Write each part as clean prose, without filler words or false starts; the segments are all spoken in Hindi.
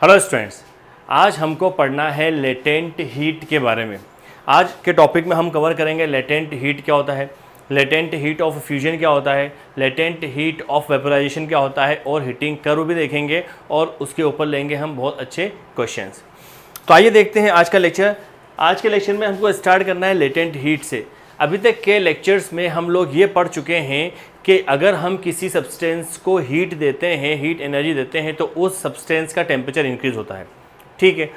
हेलो स्टूडेंट्स, आज हमको पढ़ना है लेटेंट हीट के बारे में। आज के टॉपिक में हम कवर करेंगे लेटेंट हीट क्या होता है, लेटेंट हीट ऑफ फ्यूजन क्या होता है, लेटेंट हीट ऑफ वेपोराइजेशन क्या होता है और हीटिंग कर्व भी देखेंगे और उसके ऊपर लेंगे हम बहुत अच्छे क्वेश्चंस। तो आइए देखते हैं आज का लेक्चर। आज के लेक्चर में हमको स्टार्ट करना है लेटेंट हीट से। अभी तक के लेक्चर्स में हम लोग ये पढ़ चुके हैं कि अगर हम किसी सब्सटेंस को हीट देते हैं, हीट एनर्जी देते हैं, तो उस सब्सटेंस का टेम्परेचर इंक्रीज़ होता है। ठीक है,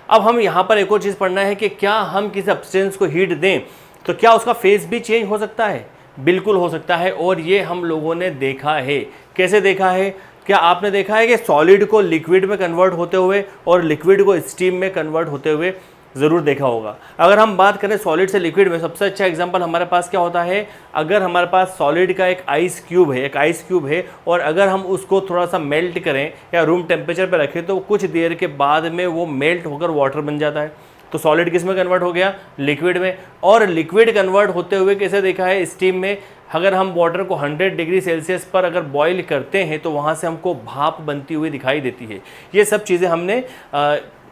अब हम यहाँ पर एक और चीज़ पढ़ना है कि क्या हम किसी सब्सटेंस को हीट दें तो क्या उसका फेस भी चेंज हो सकता है? बिल्कुल हो सकता है, और ये हम लोगों ने देखा है। कैसे देखा है? क्या आपने देखा है कि सॉलिड को लिक्विड में कन्वर्ट होते हुए और लिक्विड को स्टीम में कन्वर्ट होते हुए? ज़रूर देखा होगा। अगर हम बात करें सॉलिड से लिक्विड में, सबसे अच्छा एग्जांपल हमारे पास क्या होता है? अगर हमारे पास सॉलिड का एक आइस क्यूब है और अगर हम उसको थोड़ा सा मेल्ट करें या रूम टेम्परेचर पर रखें तो कुछ देर के बाद में वो मेल्ट होकर वाटर बन जाता है। तो सॉलिड किस में कन्वर्ट हो गया? लिक्विड में। और लिक्विड कन्वर्ट होते हुए कैसे देखा है? स्टीम में। अगर हम वाटर को 100 डिग्री सेल्सियस पर अगर बॉईल करते हैं तो वहाँ से हमको भाप बनती हुई दिखाई देती है। ये सब चीज़ें हमने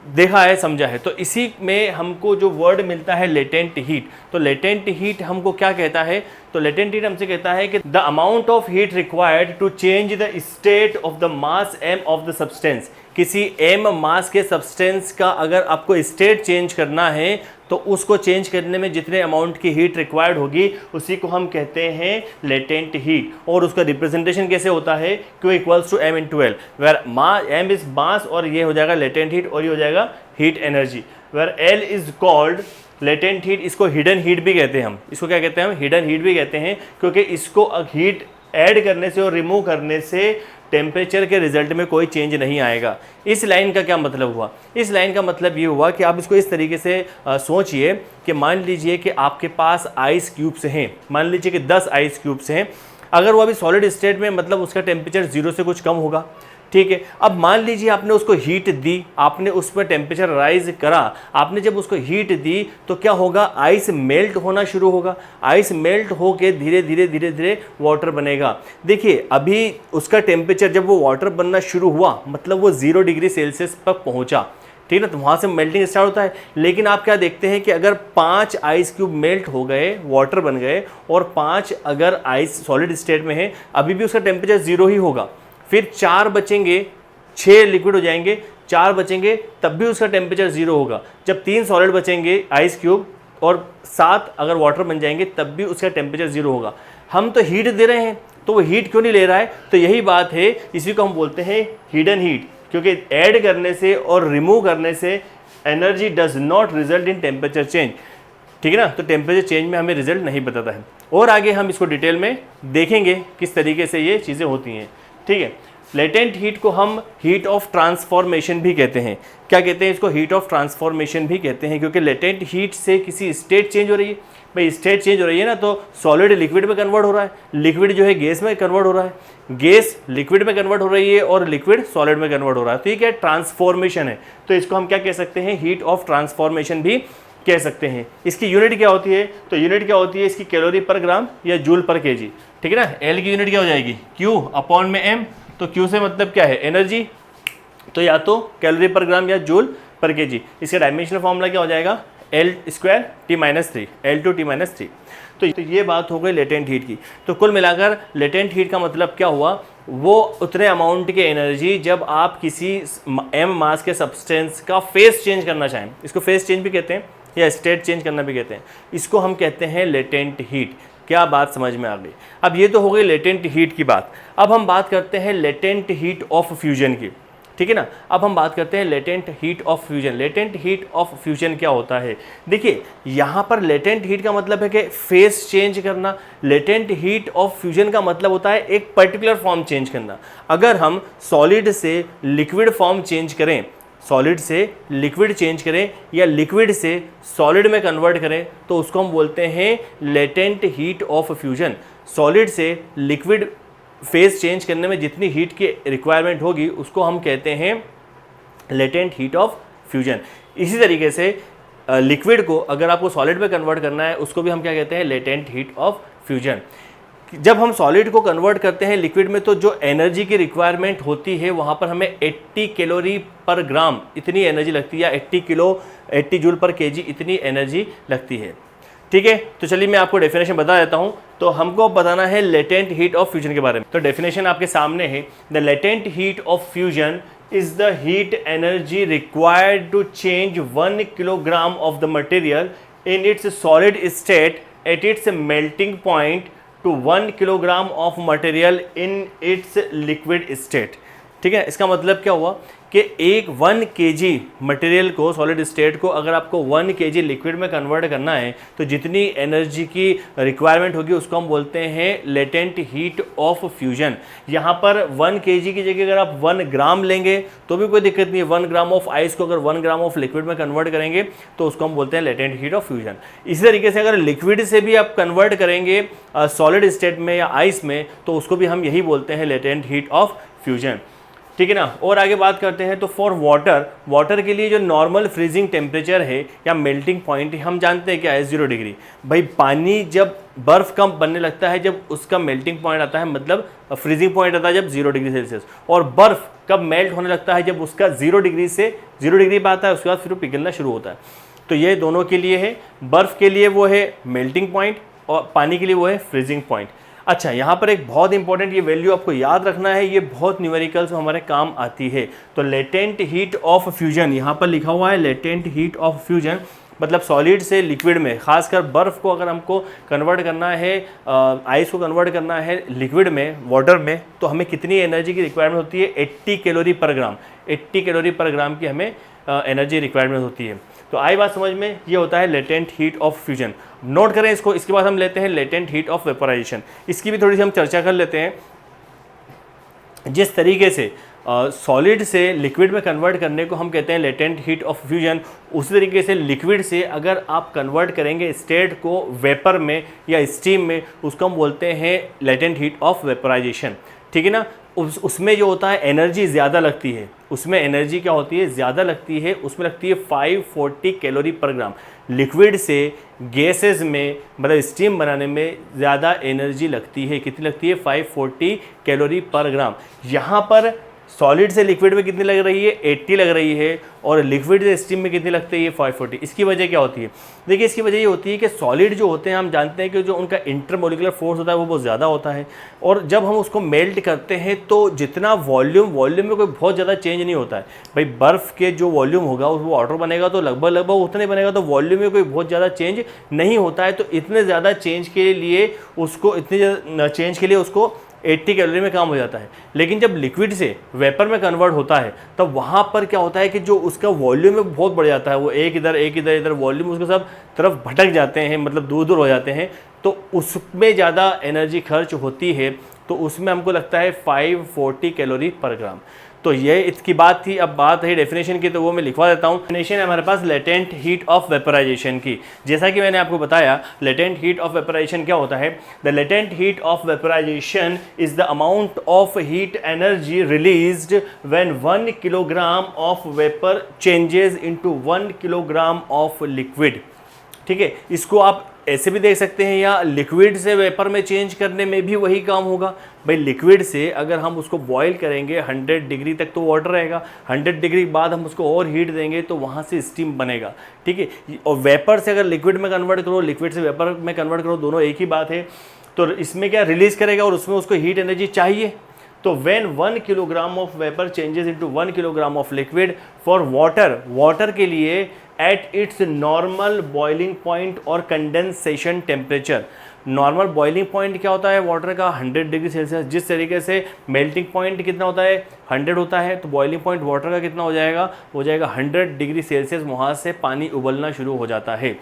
देखा है, समझा है। तो इसी में हमको जो वर्ड मिलता है लेटेंट हीट। तो लेटेंट हीट हमको क्या कहता है? तो लेटेंट हीट हमसे कहता है कि the amount of heat required to change the state of the mass M of the substance. किसी एम मास के सब्सटेंस का अगर आपको स्टेट चेंज करना है तो उसको चेंज करने में जितने अमाउंट की हीट रिक्वायर्ड होगी उसी को हम कहते हैं लेटेंट हीट। और उसका रिप्रेजेंटेशन कैसे होता है? Q equals to m into L, where m is mass और ये हो जाएगा लेटेंट हीट और ये हो जाएगा heat energy, where L is called latent heat. इसको हिडन हीट भी कहते हैं हम। इसको क्या कहते हैं? हम हिडन हीट भी कहते हैं, क्योंकि इसको हीट ऐड करने से और रिमूव करने से टेम्परेचर के रिजल्ट में कोई चेंज नहीं आएगा। इस लाइन का क्या मतलब हुआ? इस लाइन का मतलब ये हुआ कि आप इसको इस तरीके से सोचिए कि मान लीजिए कि आपके पास आइस क्यूब्स हैं, मान लीजिए कि 10 आइस क्यूब्स हैं। अगर वो अभी सॉलिड स्टेट में, मतलब उसका टेम्परेचर 0 से कुछ कम होगा। ठीक है, अब मान लीजिए आपने उसको हीट दी, आपने उस पर टेम्परेचर राइज करा। आपने जब उसको हीट दी तो क्या होगा? आइस मेल्ट होना शुरू होगा। आइस मेल्ट होके धीरे धीरे वाटर बनेगा। देखिए, अभी उसका टेम्परेचर जब वो वाटर बनना शुरू हुआ, मतलब वो 0 डिग्री सेल्सियस पर पहुंचा। ठीक है ना, तो वहाँ से मेल्टिंग स्टार्ट होता है। लेकिन आप क्या देखते हैं कि अगर 5 आइस क्यूब मेल्ट हो गए, वाटर बन गए, और 5 अगर आइस सॉलिड स्टेट में है, अभी भी उसका टेम्परेचर 0 ही होगा। फिर 4 बचेंगे, 6 लिक्विड हो जाएंगे, 4 बचेंगे, तब भी उसका टेम्परेचर 0 होगा। जब 3 सॉलिड बचेंगे आइस क्यूब और 7 अगर वाटर बन जाएंगे तब भी उसका टेम्परेचर 0 होगा। हम तो हीट दे रहे हैं, तो वो हीट क्यों नहीं ले रहा है? तो यही बात है, इसी को हम बोलते हैं हिडन हीट, क्योंकि ऐड करने से और रिमूव करने से energy does not result in temperature change. ठीक है ना, तो टेम्परेचर चेंज में हमें रिजल्ट नहीं बताता है। और आगे हम इसको डिटेल में देखेंगे किस तरीके से ये चीज़ें होती हैं। ठीक है, लेटेंट हीट को हम हीट ऑफ ट्रांसफॉर्मेशन भी कहते हैं। क्या कहते हैं इसको? हीट ऑफ ट्रांसफॉर्मेशन भी कहते हैं, क्योंकि लेटेंट हीट से किसी स्टेट चेंज हो रही है। भाई स्टेट चेंज हो रही है ना, तो सॉलिड लिक्विड में कन्वर्ट हो रहा है, लिक्विड जो है गैस में कन्वर्ट हो रहा है, गैस लिक्विड में कन्वर्ट हो रही है और लिक्विड सॉलिड में कन्वर्ट हो रहा है। तो ये क्या ट्रांसफॉर्मेशन है, तो इसको हम क्या कह सकते हैं? हीट ऑफ ट्रांसफॉर्मेशन भी कह सकते हैं। इसकी यूनिट क्या होती है? तो यूनिट क्या होती है इसकी? कैलोरी पर ग्राम या जूल पर केजी। ठीक है ना, एल की यूनिट क्या हो जाएगी? Q अपॉन में M। तो Q से मतलब क्या है? एनर्जी। तो या तो कैलोरी पर ग्राम या जूल पर केजी। इसका डायमेंशनल फॉर्मूला क्या हो जाएगा? L square T-3, L2 T-3। तो ये बात हो गई लेटेंट हीट की। तो कुल मिलाकर लेटेंट हीट का मतलब क्या हुआ? वो उतने अमाउंट की एनर्जी जब आप किसी m मास के सब्सटेंस का फेस चेंज करना चाहें, इसको फेस चेंज भी कहते हैं या स्टेट चेंज करना भी कहते हैं, इसको हम कहते हैं लेटेंट हीट। क्या बात समझ में आ गई? अब ये तो हो गई लेटेंट हीट की बात। अब हम बात करते हैं लेटेंट हीट ऑफ फ्यूजन की। ठीक है ना, अब हम बात करते हैं latent heat of fusion. Latent heat of fusion क्या होता है? देखिए, यहाँ पर लेटेंट हीट का मतलब है कि फेस चेंज करना। लेटेंट हीट ऑफ फ्यूजन का मतलब होता है एक पर्टिकुलर फॉर्म चेंज करना। अगर हम सॉलिड से लिक्विड फॉर्म चेंज करें, सॉलिड से लिक्विड चेंज करें या लिक्विड से सॉलिड में कन्वर्ट करें, तो उसको हम बोलते हैं latent heat of fusion. Solid से लिक्विड फेस चेंज करने में जितनी हीट की रिक्वायरमेंट होगी उसको हम कहते हैं लेटेंट हीट ऑफ फ्यूजन। इसी तरीके से लिक्विड को अगर आपको सॉलिड में कन्वर्ट करना है उसको भी हम क्या कहते हैं? Latent heat of fusion. जब हम सॉलिड को कन्वर्ट करते हैं लिक्विड में तो जो एनर्जी की रिक्वायरमेंट होती है वहाँ पर हमें 80 कैलोरी पर ग्राम इतनी एनर्जी लगती है, या 80 जूल पर केजी इतनी एनर्जी लगती है। ठीक है, तो चलिए मैं आपको डेफिनेशन बता देता हूँ। तो हमको बताना है लेटेंट हीट ऑफ फ्यूजन के बारे में। तो डेफिनेशन आपके सामने है, the latent heat of fusion is the heat energy required to change 1 kilogram of the material in its solid state at its melting point to 1 kilogram of material in its liquid state। ठीक है, इसका मतलब क्या हुआ कि एक 1 kg मटेरियल को, सॉलिड स्टेट को अगर आपको 1 kg लिक्विड में कन्वर्ट करना है तो जितनी एनर्जी की रिक्वायरमेंट होगी उसको हम बोलते हैं लेटेंट हीट ऑफ फ्यूजन। यहाँ पर 1 kg की जगह अगर आप 1 ग्राम लेंगे तो भी कोई दिक्कत नहीं है। 1 ग्राम ऑफ आइस को अगर 1 ग्राम ऑफ लिक्विड में कन्वर्ट करेंगे तो उसको हम बोलते हैं लेटेंट हीट ऑफ फ्यूजन। इसी तरीके से अगर लिक्विड से भी आप कन्वर्ट करेंगे सॉलिड स्टेट में या आइस में तो उसको भी हम यही बोलते हैं लेटेंट हीट ऑफ फ्यूजन। ठीक है ना। और आगे बात करते हैं तो फॉर वाटर के लिए जो नॉर्मल फ्रीजिंग टेम्परेचर है या मेल्टिंग पॉइंट है हम जानते हैं क्या है, 0 डिग्री। भाई पानी जब बर्फ़ कम बनने लगता है जब उसका मेल्टिंग पॉइंट आता है, मतलब फ्रीजिंग पॉइंट आता है जब 0 डिग्री सेल्सियस। और बर्फ़ कब मेल्ट होने लगता है, जब उसका 0 डिग्री से 0 डिग्री पर आता है, उसके बाद फिर पिघलना शुरू होता है। तो ये दोनों के लिए है, बर्फ़ के लिए वो है मेल्टिंग पॉइंट और पानी के लिए वो है फ्रीजिंग पॉइंट। अच्छा, यहाँ पर एक बहुत इंपॉर्टेंट ये वैल्यू आपको याद रखना है, ये बहुत न्यूमेरिकल्स हमारे काम आती है। तो लेटेंट हीट ऑफ फ्यूजन यहाँ पर लिखा हुआ है, लेटेंट हीट ऑफ फ्यूजन मतलब सॉलिड से लिक्विड में, खासकर बर्फ़ को अगर हमको कन्वर्ट करना है, आइस को कन्वर्ट करना है लिक्विड में, वाटर में, तो हमें कितनी एनर्जी की रिक्वायरमेंट होती है, 80 कैलोरी पर ग्राम। 80 कैलोरी पर ग्राम की हमें एनर्जी रिक्वायरमेंट होती है। तो आई बात समझ में, ये होता है latent heat of fusion. Note करें इसको। इसके बाद हम लेते हैं लेटेंट हीट ऑफ वेपोराइजेशन। इसकी भी थोड़ी सी हम चर्चा कर लेते हैं। जिस तरीके से सॉलिड से लिक्विड में कन्वर्ट करने को हम कहते हैं लेटेंट हीट ऑफ फ्यूजन, उसी तरीके से लिक्विड से अगर आप कन्वर्ट करेंगे स्टेट को वेपर में या स्टीम में, उसको हम बोलते हैं लेटेंट हीट ऑफ वेपोराइजेशन। ठीक है ना। उसमें जो होता है एनर्जी ज़्यादा लगती है, उसमें एनर्जी क्या होती है, ज़्यादा लगती है। उसमें लगती है 540 कैलोरी पर ग्राम। लिक्विड से गैसेस में मतलब स्टीम बनाने में ज़्यादा एनर्जी लगती है। कितनी लगती है, 540 कैलोरी पर ग्राम। यहाँ पर सॉलिड से लिक्विड में कितनी लग रही है, 80 लग रही है, और लिक्विड से स्टीम में कितनी लगती है, 540। इसकी वजह क्या होती है, देखिए इसकी वजह ये होती है कि सॉलिड जो होते हैं हम जानते हैं कि जो उनका इंटरमोलिकुलर फोर्स होता है वो बहुत ज़्यादा होता है, और जब हम उसको मेल्ट करते हैं तो जितना वॉल्यूम में कोई बहुत ज़्यादा चेंज नहीं होता है। भाई बर्फ़ के जो वॉल्यूम होगा वो वाटर बनेगा तो लगभग उतना बनेगा, तो वॉल्यूम में कोई बहुत ज़्यादा चेंज नहीं होता है। तो इतने ज़्यादा चेंज के लिए उसको 80 कैलोरी में काम हो जाता है। लेकिन जब लिक्विड से वेपर में कन्वर्ट होता है तब वहाँ पर क्या होता है कि जो उसका वॉल्यूम है बहुत बढ़ जाता है। वो एक इधर वॉल्यूम उसके सब तरफ भटक जाते हैं, मतलब दूर हो जाते हैं, तो उसमें ज़्यादा एनर्जी खर्च होती है। तो उसमें हमको लगता है 540 कैलोरी पर ग्राम। तो ये इसकी बात थी। अब बात है डेफिनेशन की, तो वो मैं लिखवा देता हूँ। डेफिनेशन है हमारे पास लेटेंट हीट ऑफ वेपोराइजेशन की। जैसा कि मैंने आपको बताया लेटेंट हीट ऑफ वेपोराइजेशन क्या होता है। The latent heat of vaporisation is the amount of heat energy released when 1 kilogram of vapour changes into 1 kilogram of liquid. ठीक है, इसको आप ऐसे भी देख सकते हैं, या लिक्विड से वेपर में चेंज करने में भी वही काम होगा। भाई लिक्विड से अगर हम उसको बॉईल करेंगे 100 डिग्री तक तो वाटर रहेगा, 100 डिग्री के बाद हम उसको और हीट देंगे तो वहाँ से स्टीम बनेगा। ठीक है, और वेपर से अगर लिक्विड में कन्वर्ट करो, लिक्विड से वेपर में कन्वर्ट करो, दोनों एक ही बात है। तो इसमें क्या रिलीज़ करेगा और उसमें उसको हीट एनर्जी चाहिए। तो when 1 kilogram of vapour changes into 1 kilogram of liquid for water के लिए at its normal boiling point और condensation temperature. Normal boiling point क्या होता है वाटर का, 100 डिग्री सेल्सियस। जिस तरीके से मेल्टिंग पॉइंट कितना होता है, 100 होता है, तो बॉइलिंग पॉइंट वाटर का कितना हो जाएगा 100 डिग्री सेल्सियस। वहाँ से पानी उबलना शुरू हो जाता है।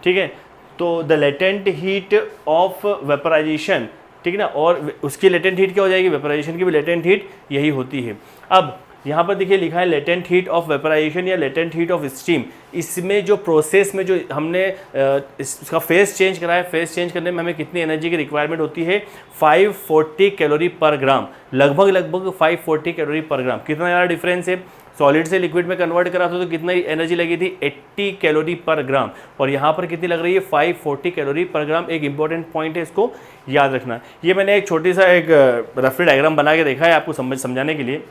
ठीक है, तो the latent heat of vaporization, ठीक है ना, और उसकी लेटेंट हीट क्या हो जाएगी, वेपराइजेशन की भी लेटेंट हीट यही होती है। अब यहाँ पर देखिए लिखा है लेटेंट हीट ऑफ वेपराइजेशन या लेटेंट हीट ऑफ स्टीम। इसमें जो प्रोसेस में जो हमने इसका फेस चेंज करा है, फेस चेंज करने में हमें कितनी एनर्जी की रिक्वायरमेंट होती है, 540 कैलोरी पर ग्राम। लगभग 540 कैलोरी पर ग्राम। कितना ज़्यादा डिफरेंस है, सॉलिड से लिक्विड में कन्वर्ट करा था तो कितना एनर्जी लगी थी 80 कैलोरी पर ग्राम, और यहाँ पर कितनी लग रही है 540 कैलोरी पर ग्राम। एक इंपॉर्टेंट पॉइंट है, इसको याद रखना। ये मैंने एक छोटी सा एक रफली डायग्राम बना के देखा है आपको समझाने के लिए।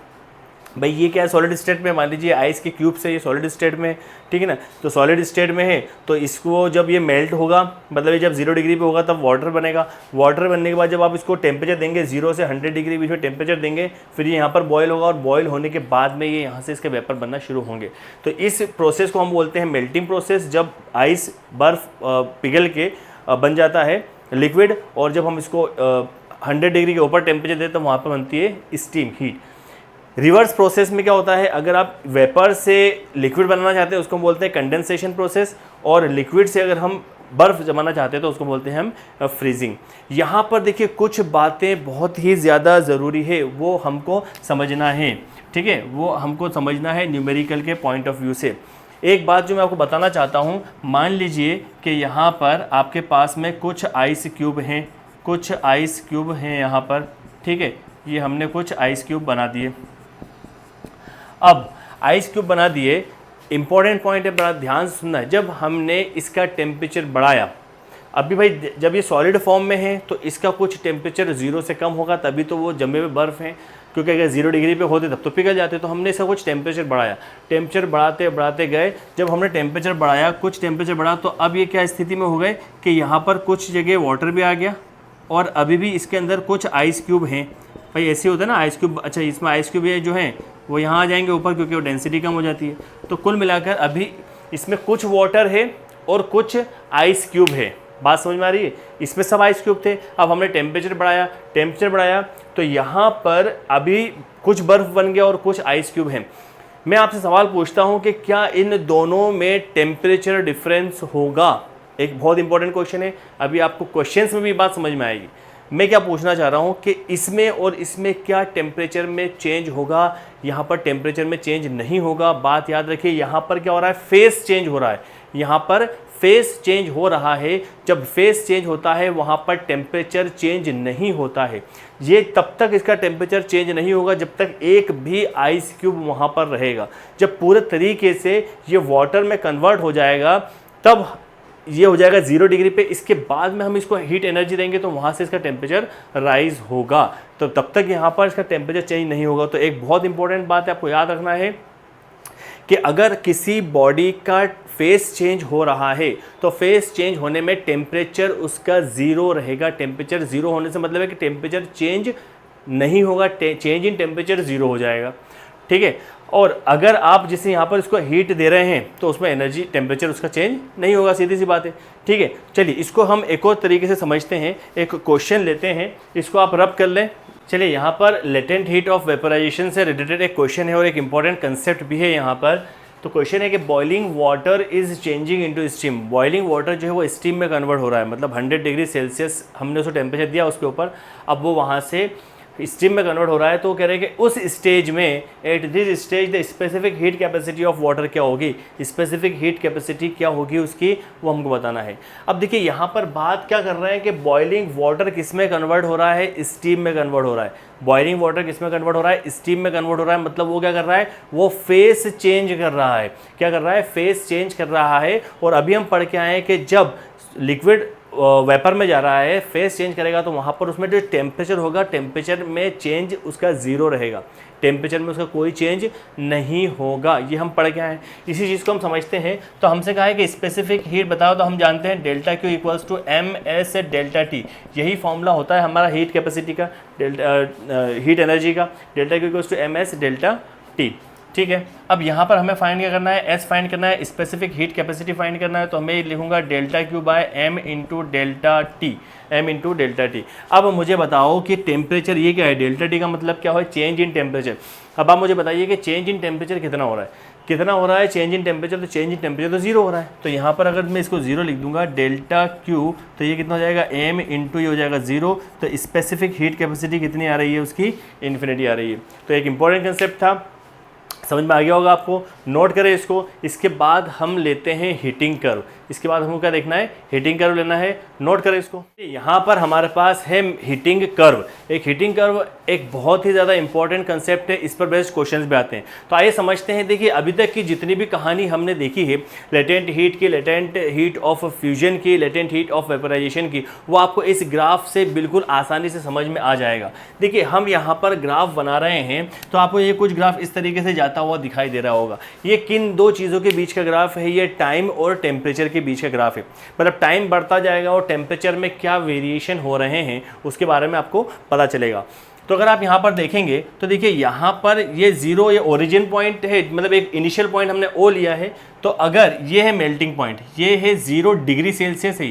भाई ये क्या है, सॉलिड स्टेट में, मान लीजिए आइस के क्यूब से ये सॉलिड स्टेट में, ठीक है ना। तो सॉलिड स्टेट में है तो इसको जब ये मेल्ट होगा, मतलब ये जब 0 डिग्री पे होगा तब वाटर बनेगा। वाटर बनने के बाद जब आप इसको टेम्परेचर देंगे 0 से 100 डिग्री बीच में टेम्परेचर देंगे, फिर ये यहाँ पर बॉयल होगा, और बॉयल होने के बाद में ये यहाँ से इसके वेपर बनना शुरू होंगे। तो इस प्रोसेस को हम बोलते हैं मेल्टिंग प्रोसेस। जब आइस बर्फ पिघल के बन जाता है लिक्विड, और जब हम इसको 100 डिग्री के ऊपर टेम्परेचर देते तो वहाँ पर बनती है स्टीम, हीट। रिवर्स प्रोसेस में क्या होता है, अगर आप वेपर से लिक्विड बनाना चाहते हैं उसको हम बोलते हैं कंडेंसेशन प्रोसेस, और लिक्विड से अगर हम बर्फ़ जमाना चाहते हैं तो उसको बोलते हैं हम फ्रीजिंग। यहाँ पर देखिए कुछ बातें बहुत ही ज़्यादा ज़रूरी है, वो हमको समझना है, ठीक है, वो हमको समझना है न्यूमेरिकल के पॉइंट ऑफ व्यू से। एक बात जो मैं आपको बताना चाहता हूँ, मान लीजिए कि यहाँ पर आपके पास में कुछ आइस क्यूब हैं, कुछ आइस क्यूब हैं यहाँ पर, ठीक है, ये हमने कुछ आइस क्यूब बना दिए। अब आइस क्यूब बना दिए, इंपॉर्टेंट पॉइंट है, बड़ा ध्यान से सुनना है। जब हमने इसका टेम्परेचर बढ़ाया, अभी भाई जब ये सॉलिड फॉर्म में है तो इसका कुछ टेम्परेचर 0 से कम होगा, तभी तो वो जमे हुए बर्फ़ हैं, क्योंकि अगर 0 डिग्री पे होते तब तो पिघल जाते। तो हमने इसका कुछ टेम्परेचर बढ़ाया, टेम्परेचर बढ़ाते बढ़ाते गए। जब हमने टेम्परेचर बढ़ाया, कुछ टेम्परेचर बढ़ा, तो अब ये क्या स्थिति में हो गए कि यहाँ पर कुछ जगह वाटर भी आ गया, और अभी भी इसके अंदर कुछ आइस क्यूब हैं। भाई ऐसे होता है ना आइस क्यूब, अच्छा इसमें आइस क्यूब जो हैं वो यहाँ आ जाएंगे ऊपर, क्योंकि वो डेंसिटी कम हो जाती है। तो कुल मिलाकर अभी इसमें कुछ वाटर है और कुछ आइस क्यूब है। बात समझ में आ रही है? इसमें सब आइस क्यूब थे। अब हमने टेम्परेचर बढ़ाया तो यहाँ पर अभी कुछ बर्फ़ बन गया और कुछ आइस क्यूब हैं। मैं आपसे सवाल पूछता हूँ कि क्या इन दोनों में टेम्परेचर डिफरेंस होगा? एक बहुत इंपॉर्टेंट क्वेश्चन है, अभी आपको क्वेश्चंस में भी बात समझ में आएगी। मैं क्या पूछना चाह रहा हूँ कि इसमें और इसमें क्या टेम्परेचर में चेंज होगा? यहाँ पर टेम्परेचर में चेंज नहीं होगा। बात याद रखिए, यहाँ पर क्या हो रहा है, फेस चेंज हो रहा है। यहाँ पर फेस चेंज हो रहा है। जब फेस चेंज होता है वहाँ पर टेम्परेचर चेंज नहीं होता है। ये तब तक इसका टेम्परेचर चेंज नहीं होगा जब तक एक भी आइस क्यूब वहाँ पर रहेगा। जब पूरे तरीके से ये वाटर में कन्वर्ट हो जाएगा तब ये हो जाएगा 0 डिग्री पे। इसके बाद में हम इसको हीट एनर्जी देंगे तो वहाँ से इसका टेम्परेचर राइज होगा। तो तब तक यहाँ पर इसका टेम्परेचर चेंज नहीं होगा। तो एक बहुत इंपॉर्टेंट बात है, आपको याद रखना है कि अगर किसी बॉडी का फेस चेंज हो रहा है तो फेस चेंज होने में टेम्परेचर उसका 0 रहेगा। टेम्परेचर 0 होने से मतलब है कि टेम्परेचर चेंज नहीं होगा, चेंज इन टेम्परेचर 0 हो जाएगा, ठीक है। और अगर आप जैसे यहाँ पर इसको हीट दे रहे हैं तो उसमें एनर्जी टेम्परेचर उसका चेंज नहीं होगा, सीधी सी बात है, ठीक है। चलिए इसको हम एक और तरीके से समझते हैं। एक क्वेश्चन लेते हैं, इसको आप रब कर लें। चलिए यहाँ पर लेटेंट हीट ऑफ वेपराइजेशन से रिलेटेड एक क्वेश्चन है और एक इंपॉर्टेंट कंसेप्ट भी है यहाँ पर। तो क्वेश्चन है कि boiling water is changing into steam. Boiling water जो है वो स्टीम में कन्वर्ट हो रहा है, मतलब 100 डिग्री सेल्सियस हमने उसको टेम्परेचर दिया उसके ऊपर, अब वो वहाँ से स्टीम में कन्वर्ट हो रहा है। तो वो कह रहे हैं कि उस स्टेज में, at this stage the specific heat capacity of water क्या होगी, स्पेसिफिक हीट कैपेसिटी क्या होगी उसकी, वो हमको बताना है। अब देखिए यहाँ पर बात क्या कर रहे हैं कि बॉइलिंग वाटर किस में कन्वर्ट हो रहा है, स्टीम में कन्वर्ट हो रहा है। बॉइलिंग वाटर किस में कन्वर्ट हो रहा है, स्टीम में कन्वर्ट हो रहा है। मतलब वो क्या कर रहा है, वो फेस चेंज कर रहा है। क्या कर रहा है, फेस चेंज कर रहा है। और अभी हम पढ़ के आए हैं कि जब लिक्विड वेपर में जा रहा है, फेस चेंज करेगा तो वहाँ पर उसमें जो टेम्परेचर होगा, टेम्परेचर में चेंज उसका 0 रहेगा। टेम्परेचर में उसका कोई चेंज नहीं होगा। ये हम पढ़ के आए हैं। इसी चीज़ को हम समझते हैं। तो हमसे कहा है कि स्पेसिफिक हीट बताओ, तो हम जानते हैं delta Q equals to M S delta T. यही फॉर्मूला होता है हमारा हीट कैपेसिटी का, हीट एनर्जी का। Delta Q equals to M S delta T, ठीक है। अब यहाँ पर हमें फाइंड क्या करना है, एस फाइंड करना है, स्पेसिफिक हीट कैपेसिटी फाइंड करना है। तो हमें लिखूंगा delta Q by M into delta T, M into delta T. अब मुझे बताओ कि टेम्परेचर ये क्या है, डेल्टा टी का मतलब क्या है, चेंज इन टेम्परेचर। अब आप मुझे बताइए कि चेंज इन टेम्परेचर कितना हो रहा है, कितना हो रहा है चेंज इन टेम्परेचर। तो चेंज इन टेम्परेचर तो 0 हो रहा है। तो यहाँ पर अगर मैं इसको 0 लिख दूंगा, डेल्टा क्यू, तो ये कितना हो जाएगा, एम इंटू ये हो जाएगा 0। तो स्पेसिफिक हीट कैपेसिटी कितनी आ रही है उसकी, इन्फिनिटी आ रही है। तो एक इंपॉर्टेंट कंसेप्ट था। समझ में आ गया होगा आपको। नोट करें इसको। इसके बाद हम लेते हैं हीटिंग कर्व। इसके बाद हमको क्या देखना है, हीटिंग कर्व लेना है। नोट करें इसको। यहाँ पर हमारे पास है हीटिंग कर्व। एक हीटिंग कर्व एक बहुत ही ज़्यादा इंपॉर्टेंट कंसेप्ट है, इस पर बेस्ड क्वेश्चंस भी आते हैं। तो आइए समझते हैं। देखिए अभी तक की जितनी भी कहानी हमने देखी है लेटेंट हीट की, लेटेंट हीट ऑफ फ्यूजन की, लेटेंट हीट ऑफ वेपराइजेशन की, वो आपको इस ग्राफ से बिल्कुल आसानी से समझ में आ जाएगा। देखिए हम यहाँ पर ग्राफ बना रहे हैं तो आपको ये कुछ ग्राफ इस तरीके से जाता हुआ दिखाई दे रहा होगा। ये किन दो चीज़ों के बीच का ग्राफ है, ये टाइम और टेम्परेचर के बीच का ग्राफ है। मतलब टाइम बढ़ता जाएगा और टेम्परेचर में क्या वेरिएशन हो रहे हैं उसके बारे में आपको पता चलेगा। तो अगर आप यहाँ पर देखेंगे तो देखिए यहाँ पर ये जीरो, ये ओरिजिन पॉइंट है, मतलब एक इनिशियल पॉइंट हमने ओ लिया है। तो अगर ये है मेल्टिंग पॉइंट, ये है 0 डिग्री सेल्सियस है,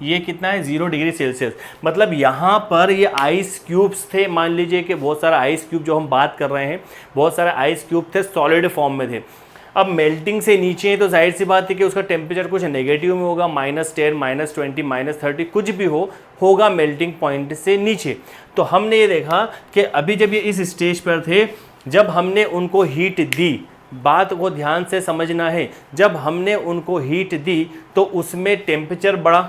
ये कितना है 0 डिग्री सेल्सियस। मतलब यहाँ पर ये आइस क्यूब्स थे, मान लीजिए कि बहुत सारा आइस क्यूब जो हम बात कर रहे हैं, बहुत सारे आइस क्यूब थे, सॉलिड फॉर्म में थे। अब मेल्टिंग से नीचे है तो जाहिर सी बात है कि उसका टेम्परेचर कुछ नेगेटिव में होगा, -10, -20, -30 कुछ भी होगा मेल्टिंग पॉइंट से नीचे। तो हमने ये देखा कि अभी जब ये इस स्टेज पर थे, जब हमने उनको हीट दी, बात को ध्यान से समझना है, जब हमने उनको हीट दी तो उसमें टेम्परेचर बढ़ा।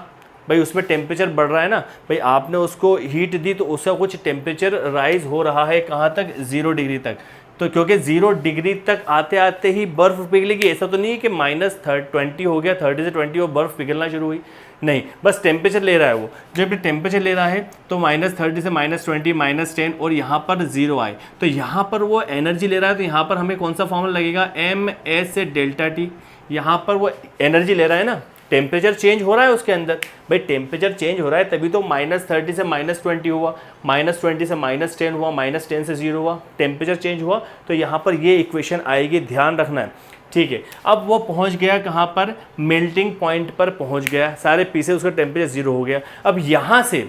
भाई उसमें टेम्परेचर बढ़ रहा है ना, भाई आपने उसको हीट दी तो उसका कुछ टेम्परेचर राइज हो रहा है, कहाँ तक, 0 डिग्री तक। तो क्योंकि 0 डिग्री तक आते आते ही बर्फ़ पिघलेगी, ऐसा तो नहीं है कि -20 हो गया, 30 से 20 और बर्फ़ पिघलना शुरू हुई, नहीं, बस टेम्परेचर ले रहा है वो। जब ये टेम्परेचर ले रहा है तो -30 से -20, -10 और यहाँ पर 0 आए, तो यहाँ पर वो एनर्जी ले रहा है। तो यहाँ पर हमें कौन सा फॉर्मूला लगेगा, MS डेल्टा टी। यहाँ पर वो एनर्जी ले रहा है ना, टेम्परेचर चेंज हो रहा है उसके अंदर। भाई टेम्परेचर चेंज हो रहा है तभी तो -30 से -20 हुआ, -20 से -10 हुआ, -10 से 0 हुआ, टेम्परेचर चेंज हुआ। तो यहाँ पर ये इक्वेशन आएगी, ध्यान रखना है, ठीक है। अब वो पहुँच गया कहाँ पर, मेल्टिंग पॉइंट पर पहुँच गया, सारे पीसेस, उसका टेम्परेचर 0 हो गया। अब यहाँ से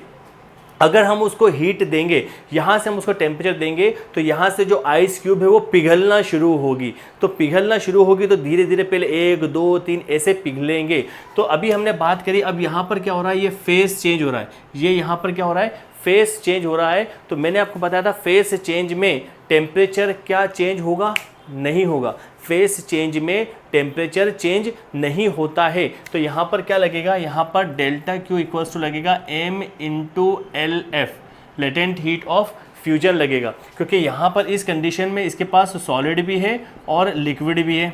अगर हम उसको हीट देंगे, यहाँ से हम उसको टेम्परेचर देंगे, तो यहाँ से जो आइस क्यूब है वो पिघलना शुरू होगी। तो पिघलना शुरू होगी तो धीरे धीरे पहले 1, 2, 3 ऐसे पिघलेंगे। तो अभी हमने बात करी, अब यहाँ पर क्या हो रहा है, ये फेस चेंज हो रहा है, ये यहाँ पर क्या हो रहा है, फेस चेंज हो रहा है। तो मैंने आपको बताया था फेस चेंज में टेम्परेचर क्या चेंज होगा, नहीं होगा। फेस चेंज में टेम्परेचर चेंज नहीं होता है। तो यहाँ पर क्या लगेगा, यहाँ पर डेल्टा क्यू इक्वल्स टू लगेगा M × LF, latent heat of fusion लगेगा। क्योंकि यहाँ पर इस कंडीशन में इसके पास सॉलिड भी है और लिक्विड भी है,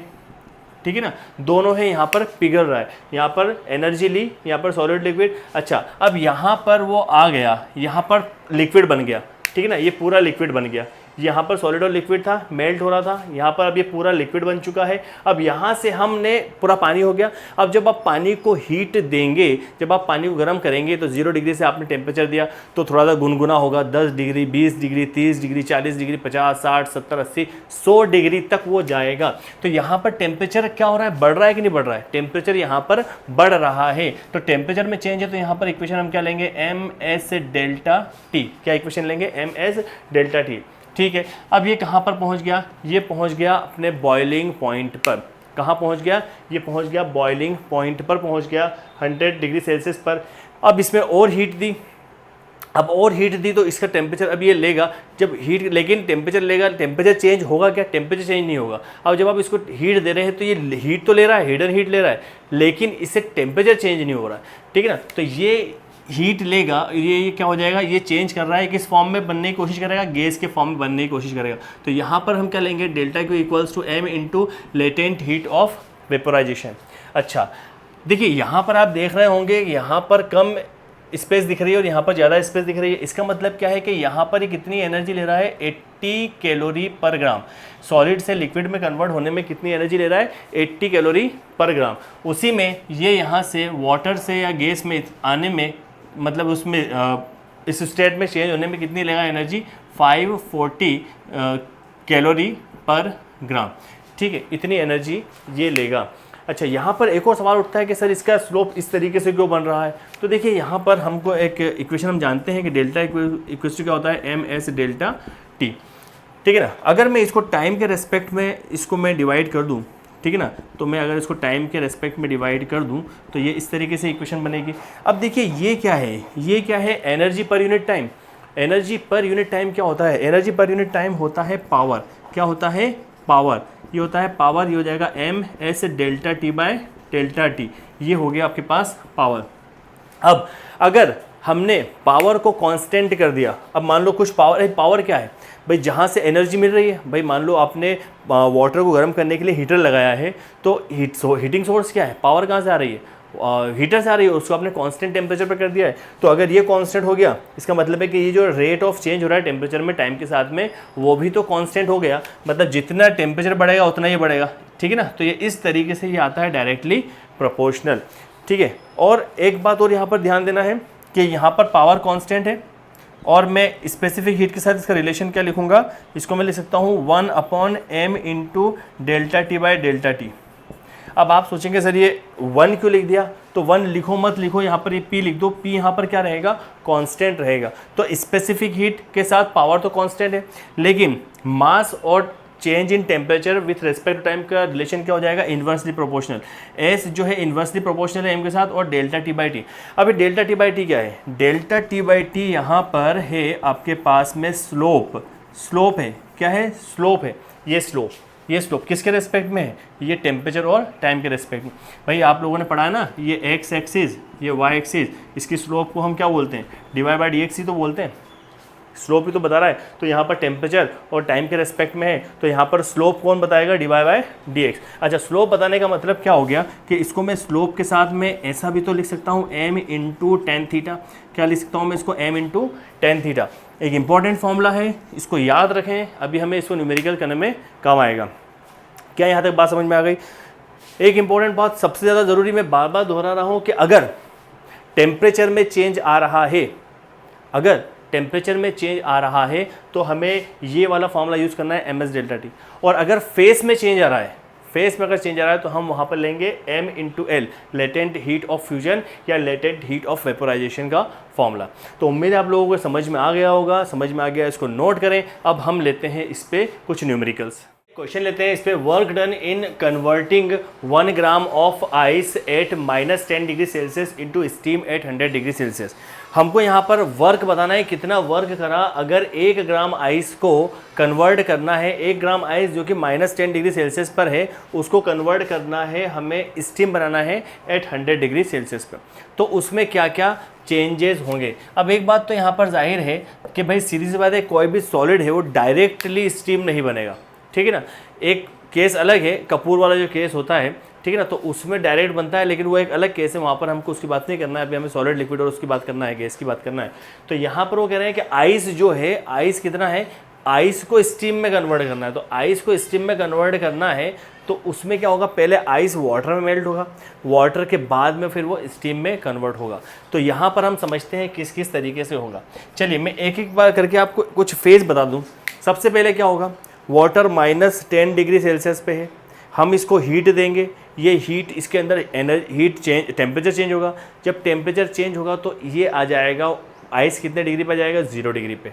ठीक है ना, दोनों है, यहाँ पर पिघल रहा है, यहाँ पर एनर्जी ली, यहाँ पर सॉलिड लिक्विड। अच्छा अब यहाँ पर वो आ गया, यहाँ पर लिक्विड बन गया, ठीक है ना, ये पूरा लिक्विड बन गया। यहाँ पर सॉलिड और लिक्विड था, मेल्ट हो रहा था, यहाँ पर अब ये पूरा लिक्विड बन चुका है। अब यहाँ से हमने पूरा पानी हो गया। अब जब आप पानी को हीट देंगे, जब आप पानी को गर्म करेंगे तो 0 डिग्री से आपने टेम्परेचर दिया तो थोड़ा सा गुनगुना होगा, 10 degree, 20 degree, 30 degree, 40 degree, 50, 60, 70, 80, 100 degree तक वो जाएगा। तो यहाँ पर टेम्परेचर क्या हो रहा है, बढ़ रहा है कि नहीं बढ़ रहा है, टेम्परेचर यहाँ पर बढ़ रहा है। तो टेम्परेचर में चेंज है तो यहाँ पर इक्वेशन हम क्या लेंगे, MS डेल्टा टी। क्या इक्वेशन लेंगे, MS डेल्टा टी, ठीक है। अब ये कहाँ पर पहुँच गया, ये पहुँच गया अपने बॉइलिंग पॉइंट पर। कहाँ पहुँच गया, ये पहुँच गया बॉइलिंग पॉइंट पर, पहुँच गया 100 डिग्री सेल्सियस पर। अब इसमें और हीट दी, अब और हीट दी तो इसका टेम्परेचर अब ये लेगा, जब हीट, लेकिन टेम्परेचर लेगा, टेम्परेचर चेंज होगा क्या, टेम्परेचर चेंज नहीं होगा। अब जब आप इसको हीट दे रहे हैं तो ये हीट तो ले रहा है, हिडन हीट ले रहा है, लेकिन इससे टेम्परेचर चेंज नहीं हो रहा है, ठीक है ना। तो ये हीट लेगा, ये क्या हो जाएगा, ये चेंज कर रहा है, किस फॉर्म में बनने की कोशिश करेगा, गैस के फॉर्म में बनने की कोशिश करेगा। तो यहाँ पर हम क्या लेंगे, delta Q equals to M × latent heat of vaporization. अच्छा देखिए यहाँ पर आप देख रहे होंगे यहाँ पर कम स्पेस दिख रही है और यहाँ पर ज़्यादा स्पेस दिख रही है। इसका मतलब क्या है कि यहाँ पर ये कितनी एनर्जी ले रहा है, 80 कैलोरी पर ग्राम। सॉलिड से लिक्विड में कन्वर्ट होने में कितनी एनर्जी ले रहा है, 80 कैलोरी पर ग्राम। उसी में ये यहाँ से वाटर से या गैस में आने में, मतलब उसमें इस स्टेट में चेंज होने में कितनी लेगा एनर्जी, 540 कैलोरी पर ग्राम, ठीक है, इतनी एनर्जी ये लेगा। अच्छा यहाँ पर एक और सवाल उठता है कि सर इसका स्लोप इस तरीके से क्यों बन रहा है। तो देखिए यहाँ पर हमको एक इक्वेशन हम जानते हैं कि डेल्टा इक्वल्स टू क्या होता है, MS डेल्टा टी, ठीक है ना। अगर मैं इसको टाइम के रेस्पेक्ट में इसको मैं डिवाइड कर दूँ, ठीक है ना, तो मैं अगर इसको टाइम के रेस्पेक्ट में डिवाइड कर दूं तो ये इस तरीके से इक्वेशन बनेगी। अब देखिए ये क्या है, ये क्या है, energy per unit time. Energy per unit time क्या होता है, एनर्जी पर यूनिट टाइम होता है पावर। क्या होता है, पावर, ये होता है पावर, ये हो जाएगा M S delta T by delta T, ये हो गया आपके पास पावर। अब अगर हमने पावर को कांस्टेंट कर दिया, अब मान लो कुछ पावर, पावर क्या है भाई, जहाँ से एनर्जी मिल रही है भाई, मान लो आपने वाटर को गर्म करने के लिए हीटर लगाया है, तो हीटिंग सोर्स क्या है, पावर कहाँ से आ रही है, हीटर से आ रही है, उसको आपने कांस्टेंट टेम्परेचर पर कर दिया है। तो अगर ये कांस्टेंट हो गया, इसका मतलब है कि ये जो रेट ऑफ चेंज हो रहा है टेम्परेचर में टाइम के साथ में, वो भी तो कांस्टेंट हो गया, मतलब जितना टेम्परेचर बढ़ेगा उतना ही बढ़ेगा, ठीक है ना। तो ये इस तरीके से ये आता है डायरेक्टली प्रोपोर्शनल, ठीक है। और एक बात और यहाँ पर ध्यान देना है कि यहाँ पर पावर कांस्टेंट है, और मैं स्पेसिफिक हीट के साथ इसका रिलेशन क्या लिखूंगा, इसको मैं लिख सकता हूँ 1/m into delta T by delta T. अब आप सोचेंगे सर ये 1 क्यों लिख दिया, तो 1 लिखो मत लिखो, यहाँ पर ये P लिख दो, P यहाँ पर क्या रहेगा, कांस्टेंट रहेगा। तो स्पेसिफिक हीट के साथ पावर तो कांस्टेंट है, लेकिन मास और change in temperature with respect to time का रिलेशन क्या हो जाएगा, इन्वर्सली प्रोपोर्शनल। एस जो है इन्वर्सली प्रोपोर्शनल है एम के साथ, और डेल्टा टी बाई टी। अभी डेल्टा टी बाई टी क्या है, डेल्टा टी बाई टी यहाँ पर है आपके पास में स्लोप, स्लोप है, क्या है, स्लोप है, ये स्लोप, ये स्लोप किसके रेस्पेक्ट में है, ये टेम्परेचर और टाइम के रेस्पेक्ट में। भाई आप लोगों ने पढ़ा है ना, ये एक्स एक्सिस, ये वाई एक्सिस, इसकी स्लोप को हम क्या बोलते हैं, dy बाई डी एक्स ही तो बोलते हैं, स्लोप ही तो बता रहा है। तो यहाँ पर टेम्परेचर और टाइम के रेस्पेक्ट में है, तो यहाँ पर स्लोप कौन बताएगा, dy बाई डी एक्स। अच्छा, स्लोप बताने का मतलब क्या हो गया कि इसको मैं स्लोप के साथ में ऐसा भी तो लिख सकता हूँ m इंटू टेन थीटा, क्या लिख सकता हूँ मैं इसको, m इंटू टेन थीटा। एक इंपॉर्टेंट फॉर्मूला है, इसको याद रखें, अभी हमें इसको न्यूमेरिकल करने में काम आएगा। क्या यहाँ तक बात समझ में आ गई। एक इंपॉर्टेंट बात सबसे ज़्यादा ज़रूरी, मैं बार बार दोहरा रहा हूँ कि अगर टेम्परेचर में चेंज आ रहा है, अगर टेम्परेचर में चेंज आ रहा है तो हमें ये वाला फॉर्मूला यूज़ करना है एम एस डेल्टा टी। और अगर फेस में चेंज आ रहा है, फेस में अगर चेंज आ रहा है तो हम वहाँ पर लेंगे m into L, latent heat of fusion या लेटेंट हीट ऑफ वेपोराइजेशन का फॉर्मूला। तो उम्मीद है आप लोगों को समझ में आ गया होगा, समझ में आ गया, इसको नोट करें। अब हम लेते हैं इस पर कुछ न्यूमेरिकल्स, क्वेश्चन लेते हैं इस पे। Work done in converting 1 gram of ice eight -10 degree Celsius into steam eight 100 degree Celsius. हमको यहाँ पर वर्क बताना है, कितना वर्क करा अगर 1 ग्राम आइस को कन्वर्ट करना है, 1 ग्राम आइस जो कि -10 डिग्री सेल्सियस पर है, उसको कन्वर्ट करना है, हमें स्टीम बनाना है एट 100 डिग्री सेल्सियस पर। तो उसमें क्या क्या चेंजेस होंगे। अब एक बात तो यहाँ पर जाहिर है कि भाई सीधी सी बात है, कोई भी सॉलिड है वो डायरेक्टली स्टीम नहीं बनेगा, ठीक है ना। एक केस अलग है, कपूर वाला जो केस होता है, ठीक है ना, तो उसमें डायरेक्ट बनता है, लेकिन वो एक अलग केस है, वहाँ पर हमको उसकी बात नहीं करना है। अभी हमें सॉलिड, लिक्विड और उसकी बात करना है, गैस की बात करना है। तो यहाँ पर वो कह रहे हैं कि आइस जो है, आइस कितना है, आइस को स्टीम में कन्वर्ट करना है। तो आइस को स्टीम में कन्वर्ट करना है तो उसमें क्या होगा, पहले आइस वाटर में मेल्ट होगा, वाटर के बाद में फिर वो स्टीम में कन्वर्ट होगा। तो यहाँ पर हम समझते हैं किस किस तरीके से होगा। चलिए मैं एक एक बार करके आपको कुछ फेज बता दूँ। सबसे पहले क्या होगा, वाटर -10 डिग्री सेल्सियस पे है, हम इसको हीट देंगे, ये हीट इसके अंदर हीट चेंज, टेम्परेचर चेंज होगा। जब टेम्परेचर चेंज होगा तो ये आ जाएगा, आइस कितने डिग्री पे आ जाएगा, 0 डिग्री पे,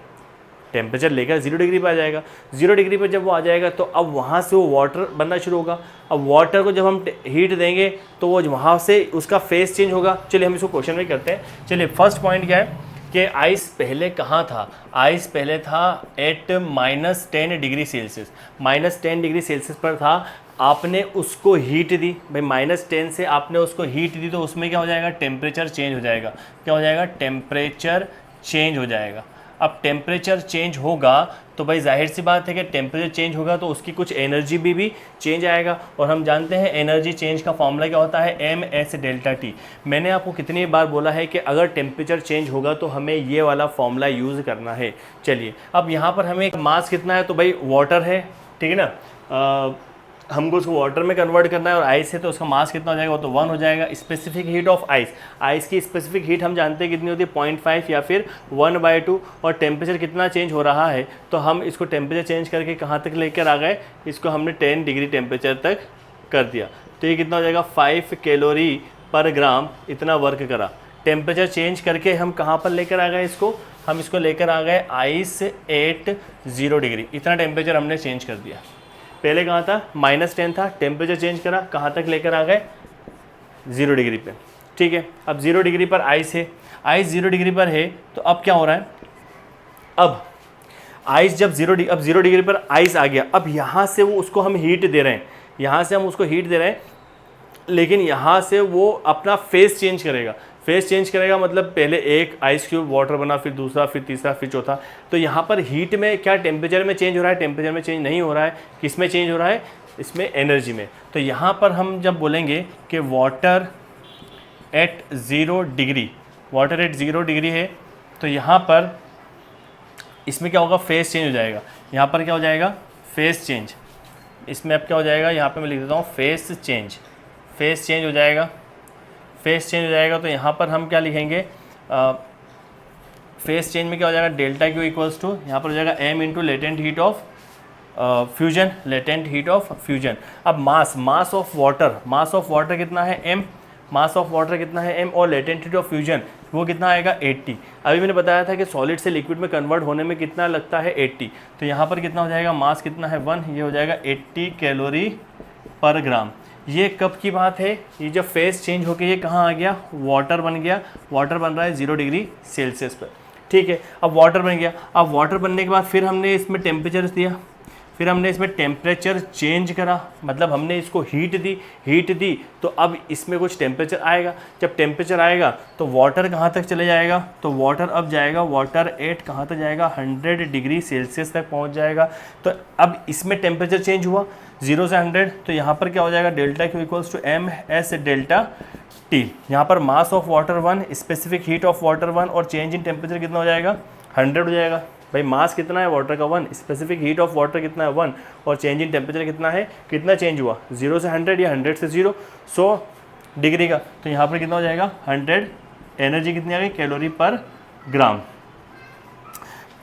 टेम्परेचर लेकर 0 डिग्री पे आ जाएगा। 0 डिग्री पे जब वो आ जाएगा तो अब वहाँ से वो वाटर बनना शुरू होगा। अब वाटर को जब हम हीट देंगे तो वो वहाँ से उसका फेस चेंज होगा। चलिए हम इसको क्वेश्चन में करते हैं। चलिए फर्स्ट पॉइंट क्या है कि आइस पहले कहाँ था, आइस पहले था at -10 degree Celsius, -10 degree Celsius पर था। आपने उसको हीट दी भाई, -10 से आपने उसको हीट दी, तो उसमें क्या हो जाएगा, टेम्परेचर चेंज हो जाएगा। क्या हो जाएगा, टेम्परेचर चेंज हो जाएगा। अब टेम्परेचर चेंज होगा तो भाई जाहिर सी बात है कि टेम्परेचर चेंज होगा तो उसकी कुछ एनर्जी भी चेंज आएगा। और हम जानते हैं एनर्जी चेंज का फॉर्मूला क्या होता है, एम एस डेल्टा टी। मैंने आपको कितनी बार बोला है कि अगर टेम्परेचर चेंज होगा तो हमें ये वाला फॉर्मूला यूज़ करना है। चलिए अब यहाँ पर हमें मास कितना है, तो भाई वाटर है, ठीक है ना, हमको उसको वाटर में कन्वर्ट करना है, और आइस है तो उसका मास कितना हो जाएगा, वो तो 1 हो जाएगा। Specific heat of ice, ice की स्पेसिफिक हीट हम जानते हैं कितनी होती है, 0.5 या फिर 1/2। और टेम्परेचर कितना चेंज हो रहा है, तो हम इसको टेम्परेचर चेंज करके कहाँ तक लेकर आ गए, इसको हमने 10 डिग्री टेम्परेचर तक कर दिया। तो ये कितना हो जाएगा, 5 कैलोरी पर ग्राम, इतना वर्क करा। टेम्परेचर चेंज करके हम कहाँ पर लेकर आ गए इसको, हम इसको लेकर आ गए आइस एट 0 डिग्री, इतना टेम्परेचर हमने चेंज कर दिया। पहले कहाँ था, -10 था, टेम्परेचर चेंज करा, कहाँ तक लेकर आ गए, 0 डिग्री पे, ठीक है। अब 0 डिग्री पर आइस है, आइस 0 डिग्री पर है, तो अब क्या हो रहा है, अब आइस जब अब 0 डिग्री पर आइस आ गया, अब यहाँ से वो उसको हम हीट दे रहे हैं, यहाँ से हम उसको हीट दे रहे हैं, लेकिन यहाँ से वो अपना फेस चेंज करेगा। फेस चेंज करेगा मतलब पहले एक आइस क्यूब वाटर बना, फिर दूसरा, फिर तीसरा, फिर चौथा। तो यहाँ पर हीट में क्या टेम्परेचर में चेंज हो रहा है? टेम्परेचर में चेंज नहीं हो रहा है। किस में चेंज हो रहा है? इसमें एनर्जी में। तो यहाँ पर हम जब बोलेंगे कि water at 0 degree, water at 0 degree है, तो यहाँ पर इसमें क्या होगा? फेस चेंज हो जाएगा। यहाँ पर क्या हो जाएगा? Face change. इसमें अब क्या हो जाएगा? यहाँ पे मैं लिख देता हूँ फेस चेंज। फेस चेंज हो जाएगा, फेस चेंज हो जाएगा। तो यहाँ पर हम क्या लिखेंगे? फेस चेंज में क्या हो जाएगा? डेल्टा क्यू इक्वल्स टू, यहाँ पर हो जाएगा m into latent heat of fusion, latent heat of fusion. अब मास ऑफ वाटर कितना है? m। मास ऑफ वाटर कितना है? m। और लेटेंट हीट ऑफ फ्यूजन वो कितना आएगा? 80। अभी मैंने बताया था कि सॉलिड से लिक्विड में कन्वर्ट होने में कितना लगता है? 80। तो यहाँ पर कितना हो जाएगा? मास कितना है? 1। ये हो जाएगा 80 कैलोरी पर ग्राम। ये कब की बात है? ये जब फेस चेंज होकर ये कहाँ आ गया? वाटर बन गया। वाटर बन रहा है 0 डिग्री सेल्सियस पर, ठीक है। अब वाटर बन गया। अब वाटर बनने के बाद फिर हमने इसमें टेम्परेचर दिया, फिर हमने इसमें टेम्परेचर चेंज करा, मतलब हमने इसको हीट दी, तो अब इसमें कुछ टेम्परेचर आएगा। जब टेम्परेचर आएगा तो वाटर कहाँ तक चले जाएगा? तो वाटर अब जाएगा, वाटर एट कहाँ तक जाएगा? 100 डिग्री सेल्सियस तक पहुँच जाएगा। तो अब इसमें टेम्परेचर चेंज हुआ 0 से 100, तो यहाँ पर क्या हो जाएगा? Delta Q equals to M S delta T. यहाँ पर mass of water 1, specific heat of water 1, और चेंज इन टेम्परेचर कितना हो जाएगा? 100 हो जाएगा। भाई मास कितना है वाटर का? 1, स्पेसिफिक हीट ऑफ वाटर कितना है? 1, और चेंज इन टेम्परेचर कितना है? कितना चेंज हुआ? 0 से 100 या 100 से 0, 100 डिग्री का। तो यहाँ पर कितना हो जाएगा? 100। एनर्जी कितनी आ गई? कैलोरी पर ग्राम,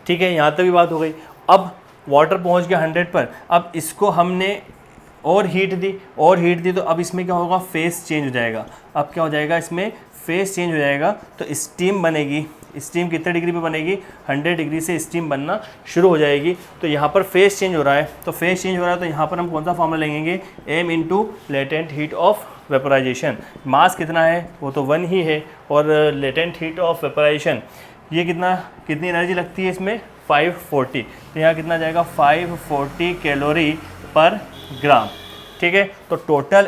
ठीक है। यहाँ तक भी बात हो गई। अब वाटर पहुँच गया 100 पर, अब इसको हमने और हीट दी, तो अब इसमें क्या होगा? फेस चेंज हो जाएगा। अब क्या हो जाएगा? इसमें फेस चेंज हो जाएगा, तो स्टीम बनेगी। स्टीम कितने डिग्री पे बनेगी? 100 डिग्री से स्टीम बनना शुरू हो जाएगी। तो यहाँ पर फेस चेंज हो रहा है, तो फेस चेंज हो रहा है, तो यहाँ पर हम कौन सा फॉर्मूला लेंगे? m into latent heat of vaporisation. Mass कितना है? वो तो 1 ही है, और लेटेंट हीट ऑफ वेपराइजेशन ये कितनी एनर्जी लगती है इसमें? 540। तो यहाँ कितना जाएगा? 540 कैलोरी पर ग्राम, ठीक है। तो टोटल